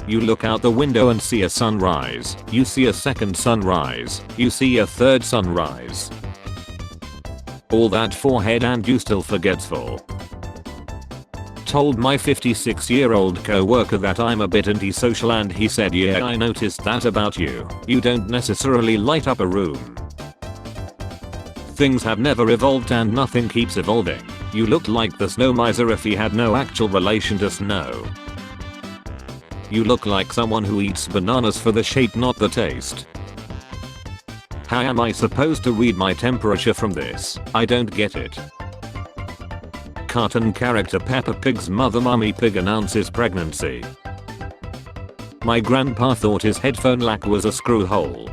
You look out the window and see a sunrise. You see a second sunrise. You see a third sunrise. All that forehead and you still forgetful. Told my 56-year-old co-worker that I'm a bit antisocial and he said, yeah, I noticed that about you. You don't necessarily light up a room. Things have never evolved and nothing keeps evolving. You look like the snow miser if he had no actual relation to snow. You look like someone who eats bananas for the shape, not the taste. How am I supposed to read my temperature from this? I don't get it. Cartoon character Peppa Pig's mother Mummy Pig announces pregnancy. My grandpa thought his headphone lack was a screw hole.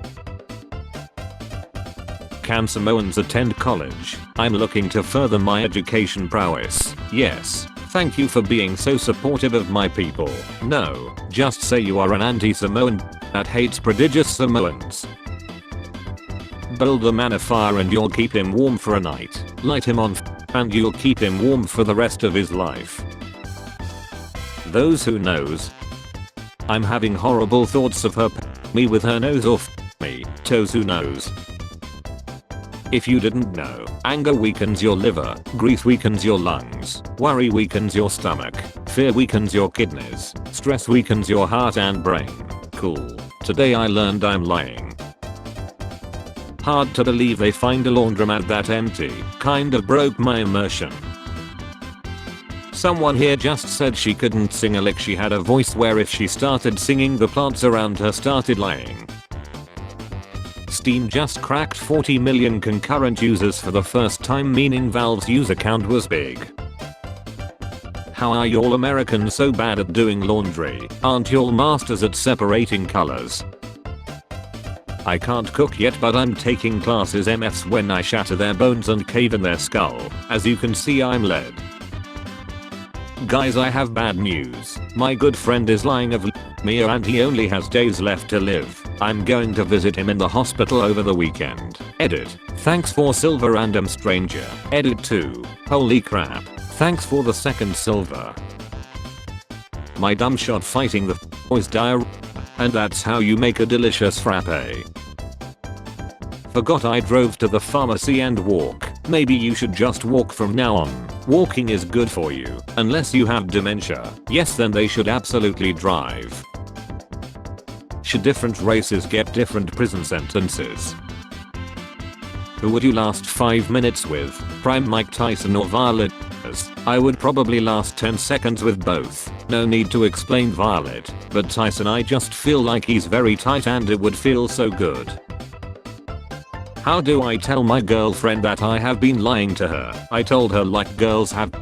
Can Samoans attend college? I'm looking to further my education prowess. Yes. Thank you for being so supportive of my people. No, just say you are an anti-Samoan that hates prodigious Samoans. Build a man a fire and you'll keep him warm for a night. Light him on and you'll keep him warm for the rest of his life. Those who knows. I'm having horrible thoughts of her me with her nose or me toes who knows. If you didn't know, anger weakens your liver, grief weakens your lungs, worry weakens your stomach, fear weakens your kidneys, stress weakens your heart and brain. Cool. Today I learned I'm lying. Hard to believe they find a laundromat that empty, kinda broke my immersion. Someone here just said she couldn't sing a lick. She had a voice where if she started singing the plants around her started lying. Steam just cracked 40 million concurrent users for the first time, meaning Valve's user count was big. How are y'all Americans so bad at doing laundry? Aren't y'all masters at separating colors? I can't cook yet, but I'm taking classes MFs when I shatter their bones and cave in their skull. As you can see, I'm lead. Guys, I have bad news. My good friend is lying of leukemia and he only has days left to live. I'm going to visit him in the hospital over the weekend. Edit. Thanks for silver random stranger. Edit 2. Holy crap. Thanks for the second silver. My dumb shot fighting the boys diarrhea. And that's how you make a delicious frappe. Forgot I drove to the pharmacy and walk. Maybe you should just walk from now on. Walking is good for you. Unless you have dementia. Yes, then they should absolutely drive. Should different races get different prison sentences? Who would you last 5 minutes with? Prime Mike Tyson or Violet? I would probably last 10 seconds with both. No need to explain Violet, but Tyson, I just feel like he's very tight and it would feel so good. How do I tell my girlfriend that I have been lying to her? I told her like girls have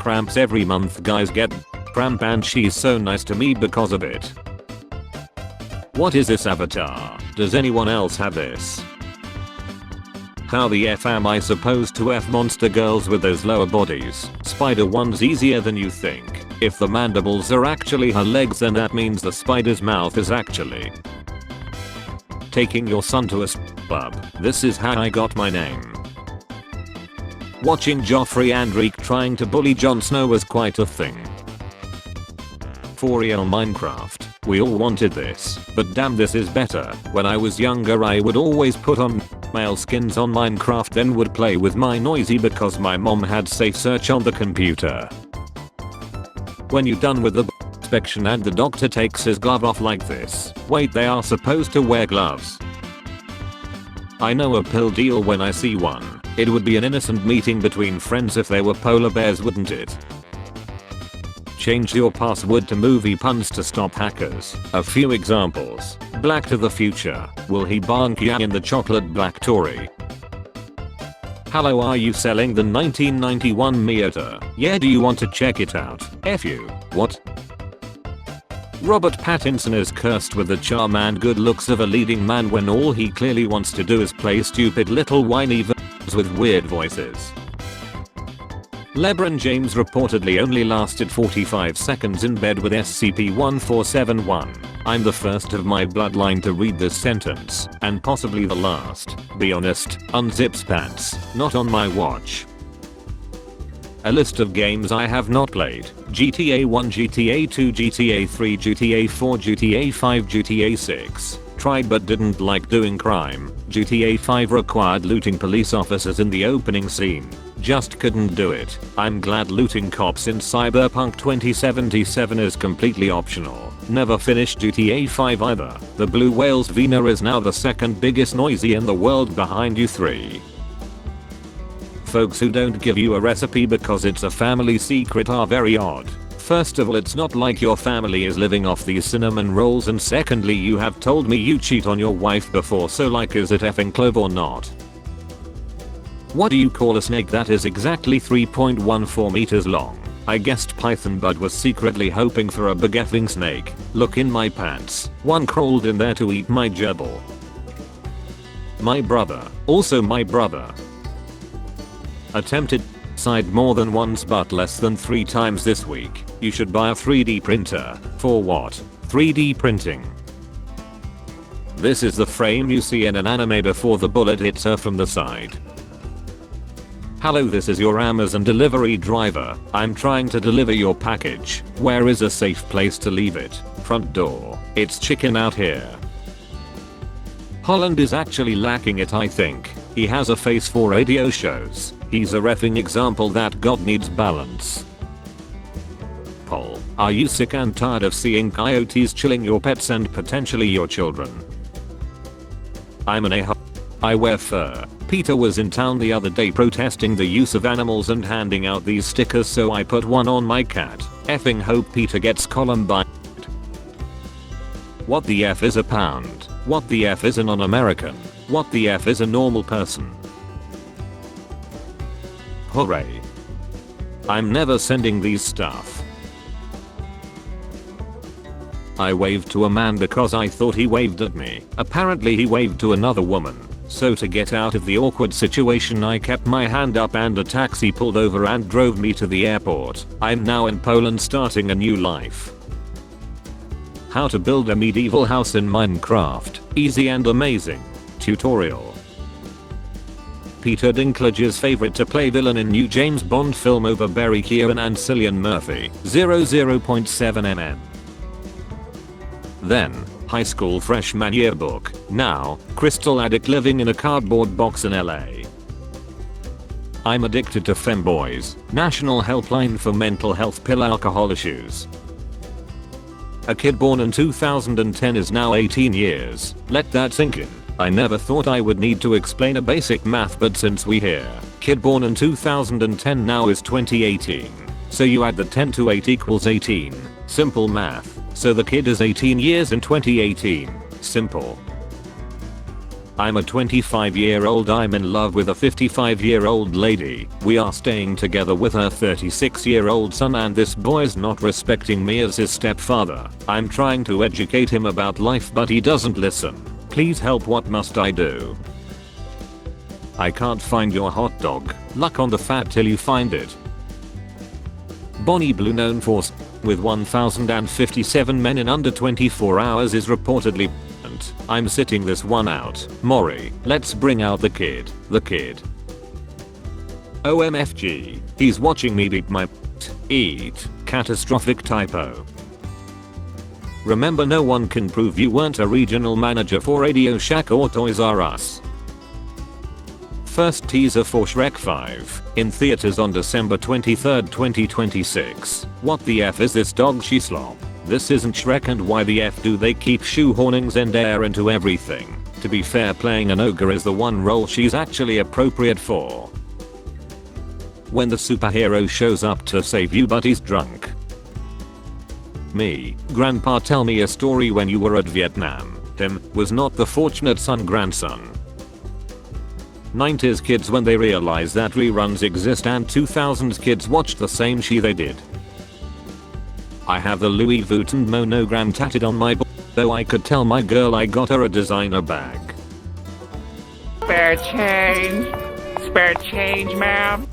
cramps every month, guys get cramp and she's so nice to me because of it. What is this avatar? Does anyone else have this? How the F am I supposed to F monster girls with those lower bodies? Spider one's easier than you think. If the mandibles are actually her legs, then that means the spider's mouth is actually taking your son to a club. This is how I got my name. Watching Joffrey and Reek trying to bully Jon Snow was quite a thing. For real, Minecraft. We all wanted this, but damn, this is better. When I was younger, I would always put on male skins on Minecraft, then would play with my noisy because my mom had safe search on the computer. When you're done with the inspection and the doctor takes his glove off like this. Wait, they are supposed to wear gloves. I know a pill deal when I see one. It would be an innocent meeting between friends if they were polar bears, wouldn't it? Change your password to movie puns to stop hackers. A few examples. Black to the Future. Will he bonk ya in the chocolate black Tory? Hello, are you selling the 1991 Miata? Yeah, do you want to check it out? F you. What? Robert Pattinson is cursed with the charm and good looks of a leading man when all he clearly wants to do is play stupid little whiny v***s with weird voices. LeBron James reportedly only lasted 45 seconds in bed with SCP-1471. I'm the first of my bloodline to read this sentence, and possibly the last. Be honest, unzips pants, not on my watch. A list of games I have not played: GTA 1, GTA 2, GTA 3, GTA 4, GTA 5, GTA 6. Tried but didn't like doing crime. GTA 5 required looting police officers in the opening scene. Just couldn't do it. I'm glad looting cops in Cyberpunk 2077 is completely optional. Never finished GTA 5 either. The Blue Whale's Vina is now the second biggest noisy in the world behind you 3. Folks who don't give you a recipe because it's a family secret are very odd. First of all, it's not like your family is living off these cinnamon rolls, and secondly, you have told me you cheat on your wife before, so like, is it effing clove or not? What do you call a snake that is exactly 3.14 meters long? I guessed python but was secretly hoping for a big effing snake. Look in my pants. One crawled in there to eat my gerbil. My brother. Also my brother. Attempted suicide more than once but less than 3 times this week. You should buy a 3D printer. For what? 3D printing. This is the frame you see in an anime before the bullet hits her from the side. Hello, this is your Amazon delivery driver. I'm trying to deliver your package. Where is a safe place to leave it? Front door. It's chicken out here. Holland is actually lacking it, I think. He has a face for radio shows. He's a reffing example that God needs balance. Poll. Are you sick and tired of seeing coyotes chilling your pets and potentially your children? I'm an a-hole. I wear fur. Peter was in town the other day protesting the use of animals and handing out these stickers, so I put one on my cat. Effing hope Peter gets Columbine. What the F is a pound? What the F is a non-American? What the F is a normal person? Hooray. I'm never sending these stuff. I waved to a man because I thought he waved at me. Apparently he waved to another woman. So to get out of the awkward situation, I kept my hand up and a taxi pulled over and drove me to the airport. I'm now in Poland starting a new life. How to build a medieval house in Minecraft. Easy and amazing. Tutorial. Peter Dinklage's favorite to play villain in new James Bond film over Barry Keoghan and Cillian Murphy. 00.7mm. Then, high school freshman yearbook. Now, crystal addict living in a cardboard box in LA. I'm addicted to femboys. National helpline for mental health pill alcohol issues. A kid born in 2010 is now 18 years. Let that sink in. I never thought I would need to explain a basic math, but since we here, kid born in 2010 now is 2018. So you add the 10 to 8 equals 18. Simple math. So the kid is 18 years in 2018. Simple. I'm a 25-year-old. I'm in love with a 55-year-old lady. We are staying together with her 36-year-old son, and this boy is not respecting me as his stepfather. I'm trying to educate him about life but he doesn't listen. Please help, what must I do? I can't find your hot dog. Luck on the fat till you find it. Bonnie Blue, known for with 1057 men in under 24 hours, is reportedly pregnant. I'm sitting this one out. Maury, let's bring out the kid. The kid. OMFG. He's watching me beat my eat. Catastrophic typo. Remember, no one can prove you weren't a regional manager for Radio Shack or Toys R Us. First teaser for Shrek 5 in theaters on December 23, 2026. What the F is this dog she slop? This isn't Shrek, and why the F do they keep shoehorning Zendaya into everything? To be fair, playing an ogre is the one role she's actually appropriate for. When the superhero shows up to save you but he's drunk. Me, grandpa, tell me a story when you were at Vietnam. Him was not the fortunate son grandson. 90s kids when they realize that reruns exist, and 2000s kids watched the same shit they did. I have the Louis Vuitton monogram tatted on my though I could tell my girl I got her a designer bag. Spare change. Spare change, ma'am.